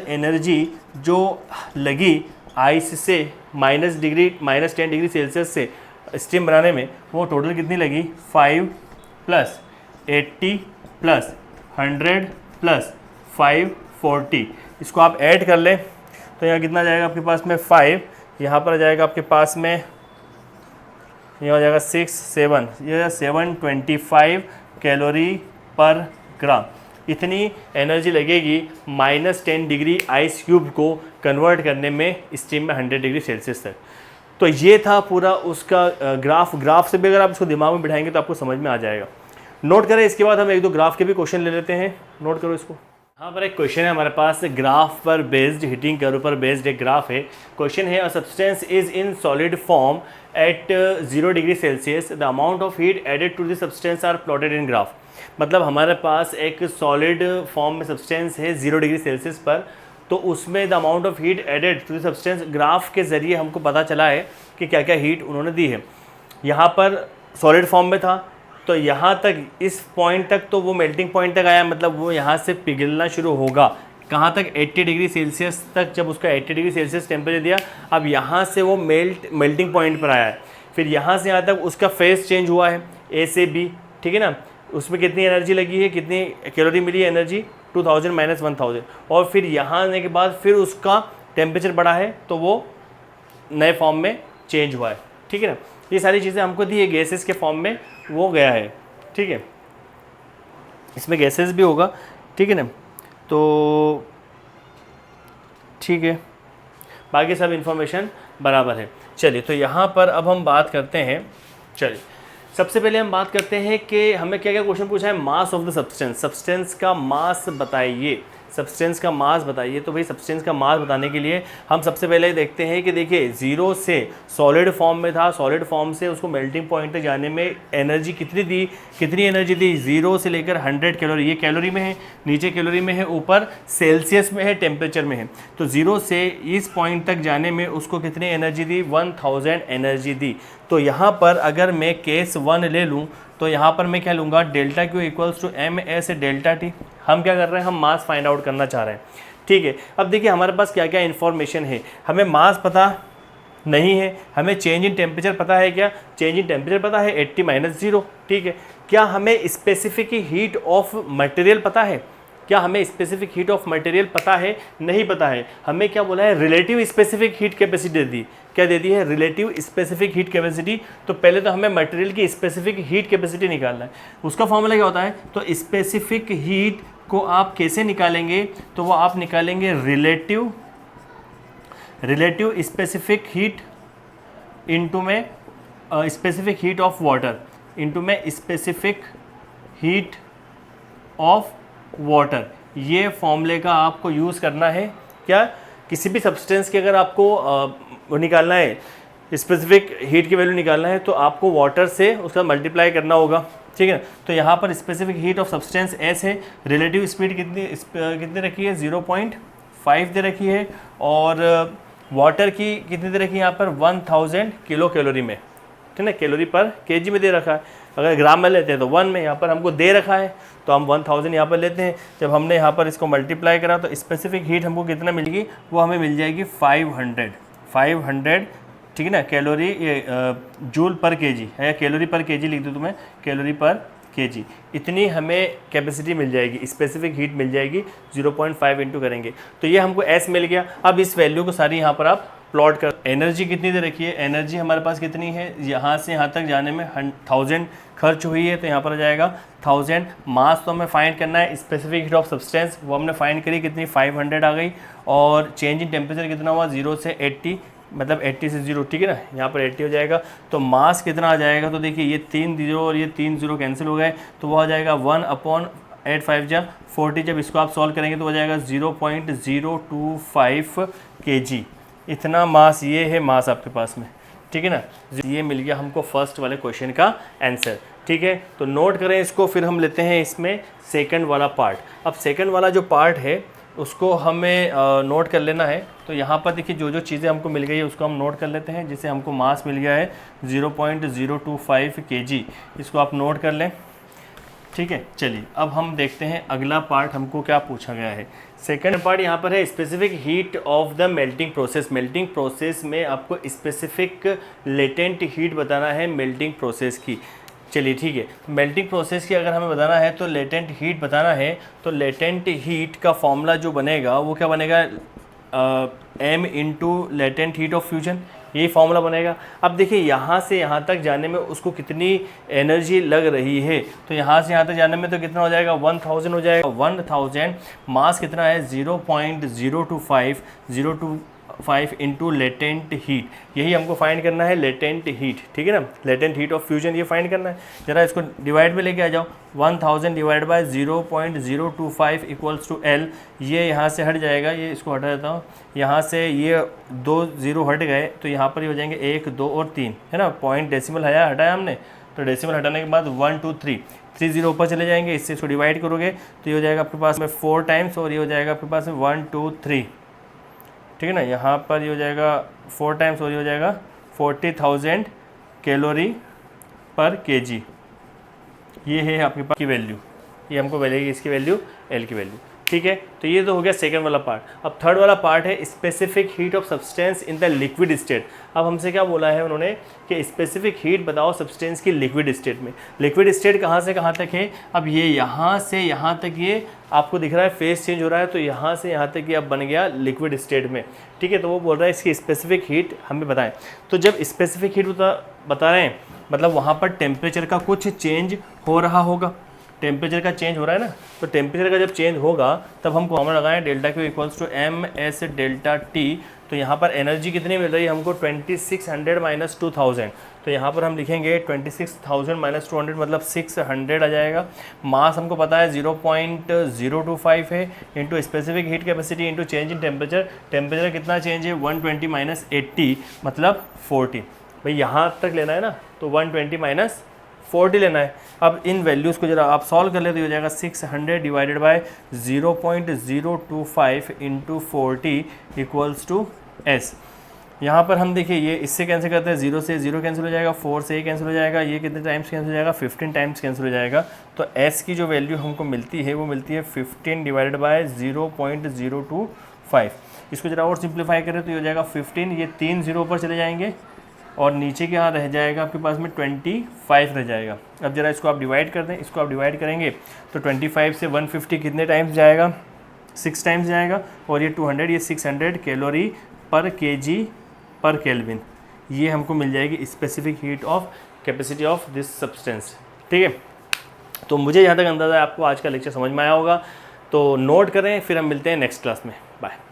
एनर्जी जो लगी आइस से -10 डिग्री सेल्सियस से स्टीम बनाने में, वो टोटल कितनी लगी? 5 + 80 + 100 + 540। इसको आप ऐड कर लें तो यहाँ कितना जाएगा आपके पास में? 5। यहाँ पर जाएगा आपके पास में, ये हो जाएगा 6, 7, ये 725 कैलोरी पर ग्राम। इतनी एनर्जी लगेगी -10 डिग्री आइस क्यूब को कन्वर्ट करने में स्टीम में 100 डिग्री सेल्सियस तक। तो ये था पूरा उसका ग्राफ से भी अगर आप इसको दिमाग में बिठाएंगे तो आपको समझ में आ जाएगा। नोट करें, इसके बाद हम 1-2 ग्राफ के भी क्वेश्चन ले लेते हैं। नोट करो इसको। यहाँ पर एक क्वेश्चन है हमारे पास, ग्राफ पर बेस्ड, हीटिंग कर्व पर बेस्ड एक ग्राफ है। क्वेश्चन है, a substance is in solid form at 0 degree Celsius, the amount of heat added to the substance are plotted in graph. मतलब हमारे पास एक सॉलिड फॉर्म में सब्सटेंस है 0 डिग्री सेल्सियस पर, तो उसमें the amount of heat added to the substance, graph के ज़रिए हमको पता चला है कि क्या क्या हीट उन्होंने दी है। यहाँ पर सॉलिड फॉर्म में था, तो यहाँ तक इस पॉइंट तक तो वो मेल्टिंग पॉइंट तक आया, मतलब वो यहाँ से पिघलना शुरू होगा। कहाँ तक? 80 डिग्री सेल्सियस तक। जब उसका 80 डिग्री सेल्सियस टेम्परेचर दिया, अब यहाँ से वो मेल्टिंग पॉइंट पर आया है। फिर यहाँ से यहाँ तक उसका फेस चेंज हुआ है, ए से बी, ठीक है ना। उसमें कितनी एनर्जी लगी है, कितनी कैलोरी मिली है एनर्जी? 2000 - 1000। और फिर यहाँ आने के बाद फिर उसका टेम्परेचर बढ़ा है, तो वो नए फॉर्म में चेंज हुआ है, ठीक है ना। ये सारी चीज़ें हमको दी है, गैसेस के फॉर्म में वो गया है, ठीक है। इसमें गैसेस भी होगा, ठीक है ना। तो ठीक है, बाकी सब इन्फॉर्मेशन बराबर है। चलिए, तो यहाँ पर अब हम बात करते हैं। चलिए, सबसे पहले हम बात करते हैं कि हमें क्या क्या क्वेश्चन पूछा है। Mass of the substance, substance का मास बताइए, सब्सटेंस का मास बताइए। तो भाई सब्सटेंस का मास बताने के लिए हम सबसे पहले देखते हैं कि देखिए 0 से सॉलिड फॉर्म में था, सॉलिड फॉर्म से उसको मेल्टिंग पॉइंट तक जाने में एनर्जी कितनी एनर्जी दी? 0 से लेकर 100 कैलोरी। ये कैलोरी में है, नीचे कैलोरी में है, ऊपर सेल्सियस में है, टेम्परेचर में है। तो 0 से इस पॉइंट तक जाने में उसको कितनी एनर्जी दी? 1000 एनर्जी दी। तो यहाँ पर अगर मैं केस 1 ले लूँ तो यहाँ पर मैं क्या लूँगा, delta Q equals to M S delta T. हम क्या कर रहे हैं, हम मास फाइंड आउट करना चाह रहे हैं, ठीक है। अब देखिए हमारे पास क्या क्या इन्फॉर्मेशन है, हमें मास पता नहीं है, हमें चेंज इन टेम्परेचर पता है, क्या चेंज इन टेम्परेचर पता है 80 - 0, ठीक है। क्या हमें स्पेसिफिक हीट ऑफ मटेरियल पता है, क्या हमें स्पेसिफिक हीट ऑफ मटेरियल पता है, नहीं पता है। हमें क्या बोला है, रिलेटिव स्पेसिफिक हीट कैपेसिटी दे दी, क्या दे दी है, रिलेटिव स्पेसिफिक हीट कैपेसिटी। तो पहले तो हमें मटेरियल की स्पेसिफिक हीट कैपेसिटी निकालना है। उसका फॉर्मूला क्या होता है, तो स्पेसिफिक हीट को आप कैसे निकालेंगे, तो वो आप निकालेंगे रिलेटिव स्पेसिफिक हीट इनटू में specific heat of water into में स्पेसिफिक हीट ऑफ वाटर। ये फॉर्मूले का आपको यूज़ करना है। क्या, किसी भी सब्सटेंस के अगर आपको निकालना है, स्पेसिफिक हीट की वैल्यू निकालना है, तो आपको वाटर से उसका मल्टीप्लाई करना होगा, ठीक है। तो यहाँ पर specific heat of substance S है, रिलेटिव स्पीड कितनी रखी है, 0.5 दे रखी है, और वाटर की कितनी दे रखी है यहाँ पर 1000 किलो कैलोरी में, ठीक है, कैलोरी पर केजी में दे रखा है। अगर ग्राम में लेते हैं तो 1 में, यहाँ पर हमको दे रखा है तो हम 1000 यहाँ पर लेते हैं। जब हमने यहाँ पर इसको मल्टीप्लाई करा तो स्पेसिफिक हीट हमको कितना मिलेगी, वो हमें मिल जाएगी 500, ठीक है ना, कैलोरी जूल पर केजी है, या कैलोरी पर केजी लिख दूँ तो मैं, कैलोरी पर केजी, इतनी हमें कैपेसिटी मिल जाएगी, स्पेसिफिक हीट मिल जाएगी। 0.5 इंटू करेंगे तो ये हमको एस मिल गया। अब इस वैल्यू को सारी यहाँ पर आप प्लॉट कर। एनर्जी कितनी दे रखी है, एनर्जी हमारे पास कितनी है, यहाँ से यहाँ तक जाने में 1000 खर्च हुई है, तो यहाँ पर आ जाएगा 1000। मास तो हमें फाइंड करना है, स्पेसिफिक हीट ऑफ सब्सटेंस वो हमने फाइंड करी, कितनी 500 आ गई, और चेंज इन टेम्परेचर कितना हुआ, 0 से 80, मतलब 80 से 0, ठीक है ना, यहाँ पर 80 हो जाएगा। तो मास कितना आ जाएगा, तो देखिए ये 3 0 और ये 3 0 कैंसिल हो गए, तो वो आ जाएगा 1/8 5 जा 40। जब इसको आप सॉल्व करेंगे तो हो जाएगा 0.025 kg। इतना मास, ये है मास आपके पास में, ठीक है ना। ये मिल गया हमको फर्स्ट वाले क्वेश्चन का आंसर, ठीक है। तो नोट करें इसको, फिर हम लेते हैं इसमें सेकंड वाला पार्ट। अब सेकंड वाला जो पार्ट है उसको हमें नोट कर लेना है। तो यहाँ पर देखिए जो जो चीज़ें हमको मिल गई है उसको हम नोट कर लेते हैं। जैसे हमको मास मिल गया है 0.025 kg, इसको आप नोट कर लें, ठीक है। चलिए अब हम देखते हैं अगला पार्ट हमको क्या पूछा गया है। सेकंड पार्ट यहाँ पर है specific heat of the melting process. Melting process में आपको स्पेसिफिक लेटेंट हीट बताना है मेल्टिंग प्रोसेस की। चलिए ठीक है, मेल्टिंग प्रोसेस की अगर हमें बताना है तो लेटेंट हीट बताना है, तो लेटेंट हीट का फॉर्मूला जो बनेगा वो क्या बनेगा, m into latent heat of fusion, यही फॉर्मूला बनेगा। अब देखिए यहाँ से यहाँ तक जाने में उसको कितनी एनर्जी लग रही है, तो यहाँ से यहाँ तक जाने में तो कितना हो जाएगा, 1000 हो जाएगा। 1000 मास कितना है, 0.025 इंटू लेटेंट हीट, यही हमको फाइंड करना है, लेटेंट हीट, ठीक है ना, लेटेंट हीट ऑफ फ्यूजन ये फाइंड करना है। जरा इसको डिवाइड में लेके आ जाओ, 1000 divide by 0.025 equals to L। ये यहाँ से हट जाएगा, ये इसको हटा देता हूँ, यहाँ से ये 2 0 हट गए, तो यहाँ पर ये हो जाएंगे 1 2 और 3, है ना, पॉइंट डेसिमल हटाया हमने, तो डेसिमल हटाने के बाद 1 2 3 0 ऊपर चले जाएंगे, इससे इसको डिवाइड करोगे तो ये हो जाएगा आपके पास में 4 टाइम्स, और ये हो जाएगा आपके पास में 1 2 3, ठीक है ना। यहाँ पर ये हो जाएगा 4 टाइम्स, और ये हो जाएगा 40,000 कैलोरी पर केजी। ये है आपके पास की वैल्यू, ये हमको मिलेगी इसकी वैल्यू, L की वैल्यू, ठीक है। तो ये तो हो गया सेकंड वाला पार्ट। अब थर्ड वाला पार्ट है specific heat of substance in the liquid state. अब हमसे क्या बोला है उन्होंने कि स्पेसिफिक हीट बताओ सब्सटेंस की लिक्विड स्टेट में। लिक्विड स्टेट कहाँ से कहाँ तक है, अब ये यहाँ से यहाँ तक ये आपको दिख रहा है फेस चेंज हो रहा है, तो यहाँ से यहाँ तक ये अब बन गया लिक्विड स्टेट में, ठीक है। तो वो बोल रहा है इसकी स्पेसिफिक हीट हमें बताएं। तो जब स्पेसिफिक हीट बता रहे हैं मतलब वहाँ पर टेम्परेचर का कुछ चेंज हो रहा होगा, टेम्परेचर का चेंज हो रहा है ना, तो टेम्परेचर का जब चेंज होगा तब हम कॉमन लगाएं delta Q equals to M S delta T. तो यहाँ पर एनर्जी कितनी मिल रही है हमको, 2600 माइनस 2000, तो यहाँ पर हम लिखेंगे 26,000 माइनस 200 मतलब 600 आ जाएगा। मास हमको पता है 0.025 है, into specific heat capacity into change in temperature. Temperature कितना चेंज है, 120 माइनस 80 मतलब 40। भाई यहाँ तक लेना है ना, तो 120 माइनस 40 लेना है। अब इन वैल्यूज़ को जरा आप सॉल्व कर ले तो हो जाएगा 600 divided by 0.025 into 40 equals to S। यहाँ पर हम देखिए ये इससे कैंसिल करते हैं, 0 से 0 कैंसिल हो जाएगा, 4 से ये कैंसिल हो जाएगा, ये कितने टाइम्स कैंसिल हो जाएगा, 15 टाइम्स कैंसिल हो जाएगा। तो s की जो वैल्यू हमको मिलती है वो मिलती है 15 डिवाइडेड बाय 0.025। इसको जरा और सिंप्लीफाई करें तो ये हो जाएगा 15, ये 3 0 पर चले जाएंगे और नीचे के यहाँ रह जाएगा आपके पास में 25 रह जाएगा। अब जरा इसको आप डिवाइड कर दें, इसको आप डिवाइड करेंगे तो 25 से 150 कितने टाइम्स जाएगा, 6 टाइम्स जाएगा, और ये 200, ये 600 कैलोरी पर केजी पर केल्विन, ये हमको मिल जाएगी specific heat of capacity of this substance. ठीक है, तो मुझे यहाँ तक अंदाज़ा है आपको आज का लेक्चर समझ में आया होगा। तो नोट करें, फिर हम मिलते हैं नेक्स्ट क्लास में। बाय।